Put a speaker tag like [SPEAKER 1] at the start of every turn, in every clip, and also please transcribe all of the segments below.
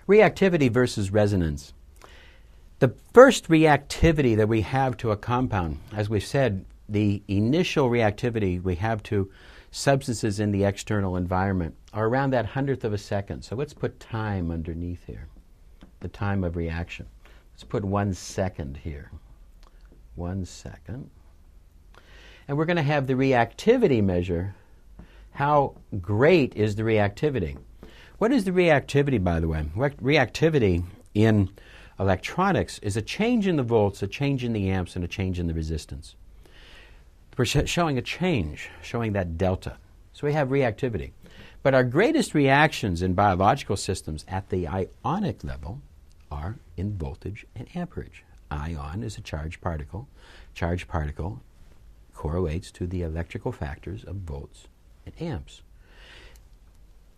[SPEAKER 1] Reactivity versus resonance. The first reactivity that we have to a compound, as we've said, the initial reactivity we have to substances in the external environment are around that 100th of a second. So let's put time underneath here, the time of reaction. Let's put 1 second here. 1 second. And we're going to have the reactivity measure. How great is the reactivity? What is the reactivity, by the way? Reactivity in electronics is a change in the volts, a change in the amps, and a change in the resistance. We're showing a change, showing that delta. So we have reactivity. But our greatest reactions in biological systems at the ionic level are in voltage and amperage. Ion is a charged particle. Charged particle correlates to the electrical factors of volts and amps.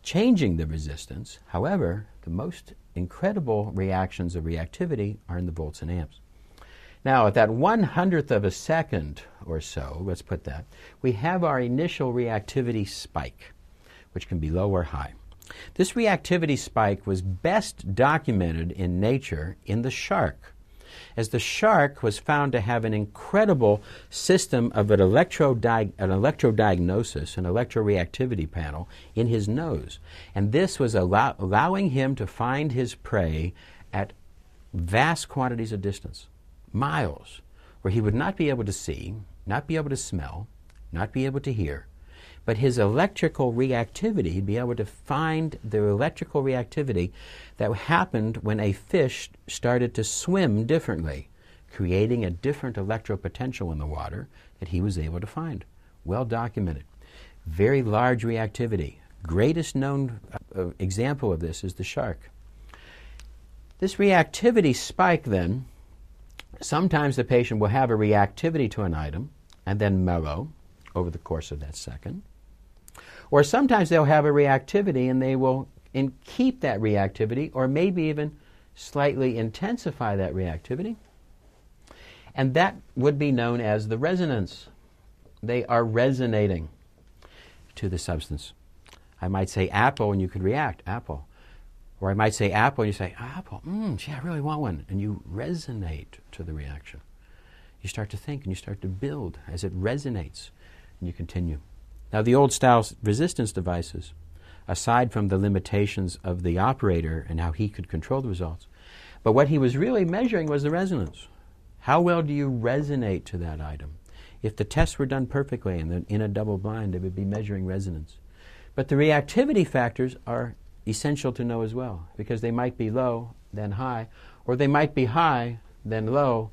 [SPEAKER 1] Changing the resistance, however, the most incredible reactions of reactivity are in the volts and amps. Now, at that 1/100th of a second or so, let's put that, we have our initial reactivity spike, which can be low or high. This reactivity spike was best documented in nature in the shark, as the shark was found to have an incredible system of an electrodiagnosis, an electroreactivity panel in his nose. And this was allowing him to find his prey at vast quantities of distance, miles, where he would not be able to see, not be able to smell, not be able to hear. But his electrical reactivity, he'd be able to find the electrical reactivity that happened when a fish started to swim differently, creating a different electropotential in the water that he was able to find. Well documented. Very large reactivity. Greatest known example of this is the shark. This reactivity spike then, sometimes the patient will have a reactivity to an item and then mellow over the course of that second. Or sometimes they'll have a reactivity and they will keep that reactivity or maybe even slightly intensify that reactivity. And that would be known as the resonance. They are resonating to the substance. I might say apple and you could react, apple. Or I might say apple and you say, apple, gee, I really want one. And you resonate to the reaction. You start to think and you start to build as it resonates. And you continue. Now, the old-style resistance devices, aside from the limitations of the operator and how he could control the results, but what he was really measuring was the resonance. How well do you resonate to that item? If the tests were done perfectly and then in a double blind, they would be measuring resonance. But the reactivity factors are essential to know as well, because they might be low, then high, or they might be high, then low,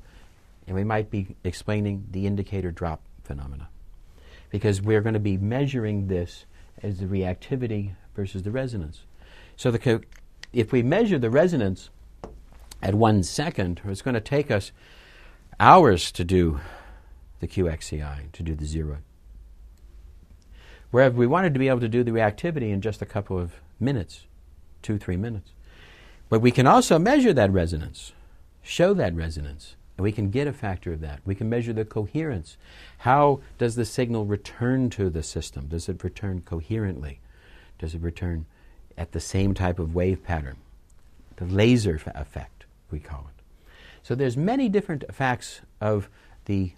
[SPEAKER 1] and we might be explaining the indicator drop phenomena. Because we're going to be measuring this as the reactivity versus the resonance. So if we measure the resonance at 1 second, it's going to take us hours to do the QXCI, to do the zero. Whereas we wanted to be able to do the reactivity in just a couple of minutes, 2-3 minutes. But we can also measure that resonance, show that resonance. And we can get a factor of that. We can measure the coherence. How does the signal return to the system? Does it return coherently? Does it return at the same type of wave pattern? The laser effect, we call it. So there's many different effects of the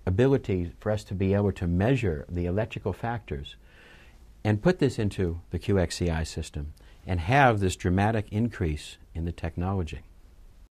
[SPEAKER 1] ability for us to be able to measure the electrical factors and put this into the QXCI system and have this dramatic increase in the technology.